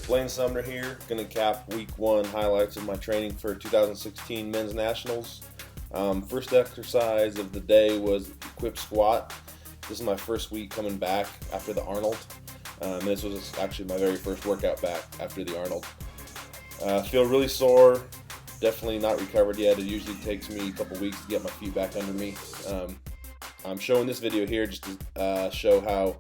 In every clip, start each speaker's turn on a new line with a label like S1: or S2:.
S1: Blaine Sumner here, going to cap week 1 highlights of my training for 2016 Men's Nationals. First exercise of the day was equip squat. This is my first week coming back after the Arnold. This was actually my very first workout back after the Arnold. Feel really sore, definitely not recovered yet. It usually takes me a couple weeks to get my feet back under me. I'm showing this video here just to show how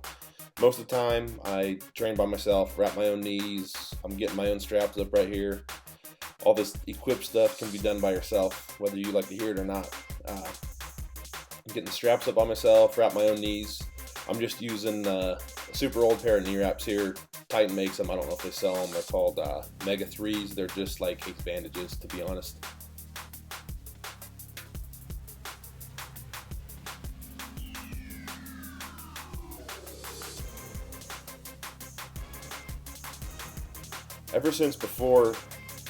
S1: most of the time I train by myself, wrap my own knees, I'm getting my own straps up right here. All this equip stuff can be done by yourself, whether you like to hear it or not. I'm getting the straps up by myself, wrap my own knees. I'm just using a super old pair of knee wraps here. Titan makes them, I don't know if they sell them. They're called Mega 3s. They're just like ace bandages, to be honest. Ever since before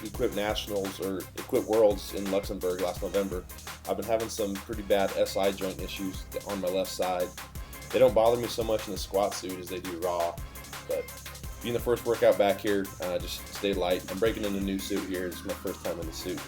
S1: Equip Nationals or Equip Worlds in Luxembourg last November, I've been having some pretty bad SI joint issues on my left side. They don't bother me so much in the squat suit as they do raw, but being the first workout back here, just stay light. I'm breaking in a new suit here. This is my first time in the suit.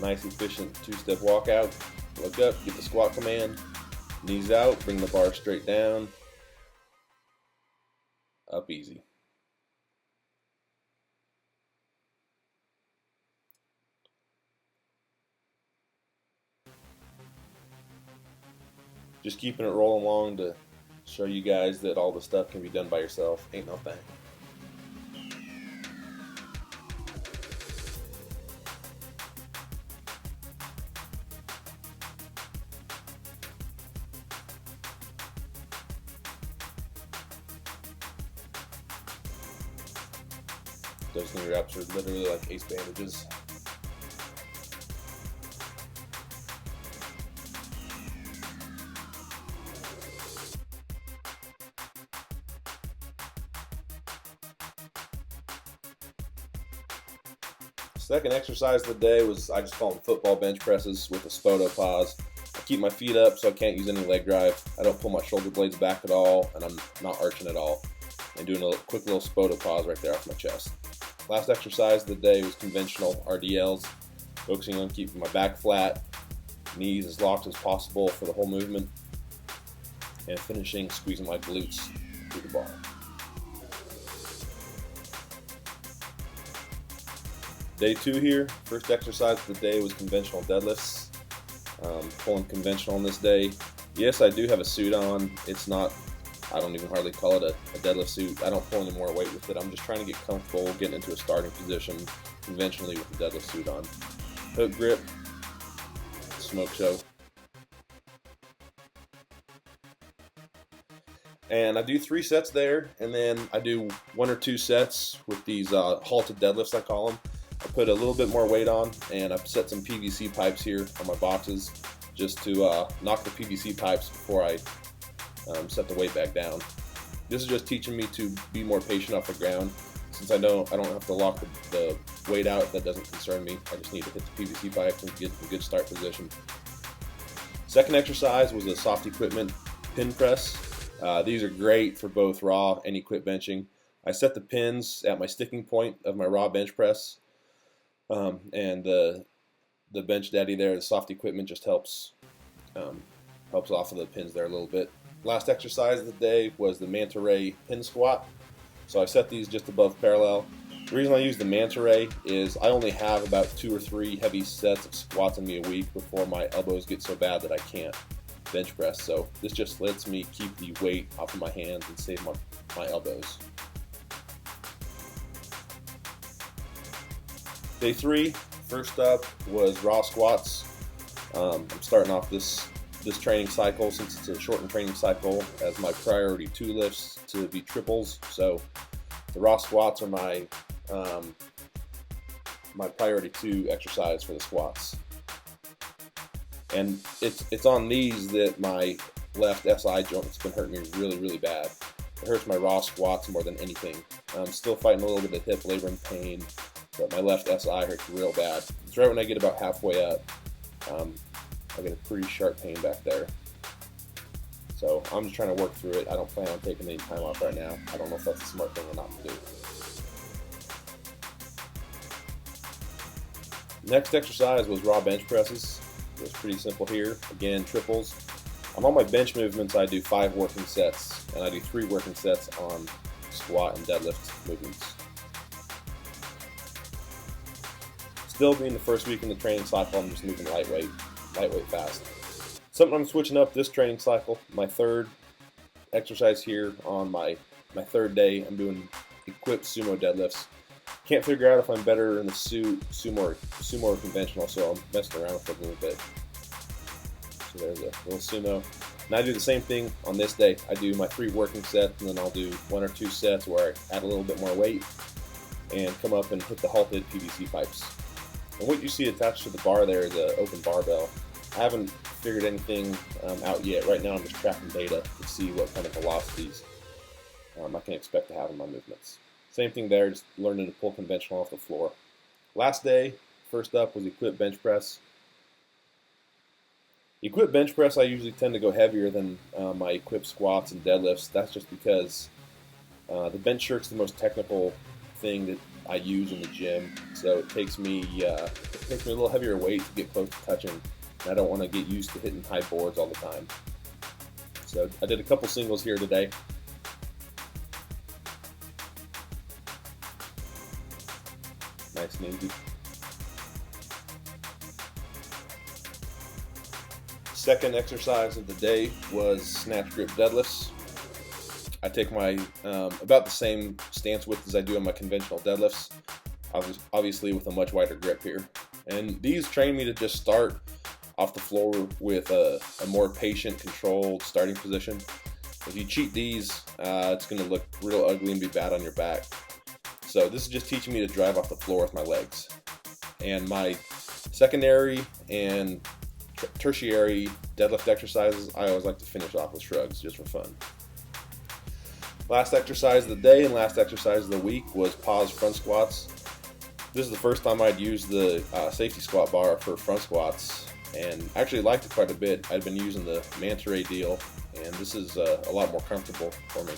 S1: Nice efficient two-step walkout. Look up, get the squat command, knees out, bring the bar straight down, up easy. Just keeping it rolling along to show you guys that all the stuff can be done by yourself. Ain't no thing. Those knee wraps are literally like ace bandages. Second exercise of the day was, I just call them football bench presses with a spoto pause. I keep my feet up so I can't use any leg drive. I don't pull my shoulder blades back at all, and I'm not arching at all. And doing a quick little spoto pause right there off my chest. Last exercise of the day was conventional RDLs, focusing on keeping my back flat, knees as locked as possible for the whole movement, and finishing squeezing my glutes through the bar. Day 2 here, first exercise of the day was conventional deadlifts. Pulling conventional on this day. Yes, I do have a suit on. It's not, I don't even hardly call it a deadlift suit. I don't pull any more weight with it. I'm just trying to get comfortable getting into a starting position conventionally with the deadlift suit on. Hook grip, smoke show. And I do 3 sets there, and then I do 1 or 2 sets with these halted deadlifts, I call them. I put a little bit more weight on, and I've set some PVC pipes here on my boxes just to knock the PVC pipes before I set the weight back down. This is just teaching me to be more patient off the ground. Since I don't have to lock the weight out, that doesn't concern me. I just need to hit the PVC pipes and get a good start position. Second exercise was a soft equipment pin press. These are great for both raw and equip benching. I set the pins at my sticking point of my raw bench press, and the bench daddy there, the soft equipment, just helps off of the pins there a little bit. Last exercise of the day was the manta ray pin squat. So I set these just above parallel. The reason I use the manta ray is I only have about 2 or 3 heavy sets of squats in me a week before my elbows get so bad that I can't bench press. So this just lets me keep the weight off of my hands and save my elbows. Day 3, first up was raw squats. I'm starting off this training cycle, since it's a shortened training cycle, as my priority 2 lifts to be triples. So the raw squats are my my priority 2 exercise for the squats. And it's on these that my left SI joint has been hurting me really bad. It hurts my raw squats more than anything. I'm still fighting a little bit of hip labrum pain, but my left SI hurts real bad. It's right when I get about halfway up, I get a pretty sharp pain back there. So I'm just trying to work through it. I don't plan on taking any time off right now. I don't know if that's a smart thing or not to do. Next exercise was raw bench presses. It was pretty simple here. Again, triples. On all my bench movements, I do 5 working sets, and I do 3 working sets on squat and deadlift movements. Still being the first week in the training cycle, I'm just moving lightweight fast. Something I'm switching up this training cycle, my third exercise here on my third day, I'm doing equipped sumo deadlifts. Can't figure out if I'm better in the sumo or conventional, so I'm messing around with it a little bit. So there's a little sumo. And I do the same thing on this day. I do my 3 working sets, and then I'll do 1 or 2 sets where I add a little bit more weight and come up and hit the halted PVC pipes. And what you see attached to the bar there is an open barbell. I haven't figured anything out yet. Right now I'm just tracking data to see what kind of velocities I can expect to have in my movements. Same thing there, just learning to pull conventional off the floor. Last day, first up was equipped bench press. Equipped bench press, I usually tend to go heavier than my equipped squats and deadlifts. That's just because the bench shirt's the most technical thing that I use in the gym. So it takes me a little heavier weight to get close to touching. And I don't want to get used to hitting high boards all the time. So I did a couple singles here today. Nice and easy. Second exercise of the day was snatch grip deadlifts. I take my about the same stance width as I do on my conventional deadlifts, obviously with a much wider grip here. And these train me to just start off the floor with a more patient, controlled starting position. If you cheat these, it's going to look real ugly and be bad on your back. So this is just teaching me to drive off the floor with my legs. And my secondary and tertiary deadlift exercises, I always like to finish off with shrugs just for fun. Last exercise of the day and last exercise of the week was pause front squats. This is the first time I'd used the safety squat bar for front squats, and actually liked it quite a bit. I'd been using the Manta Ray deal, and this is a lot more comfortable for me.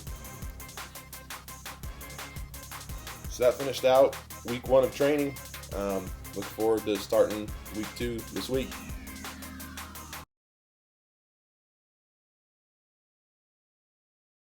S1: So that finished out week 1 of training. Look forward to starting week 2 this week.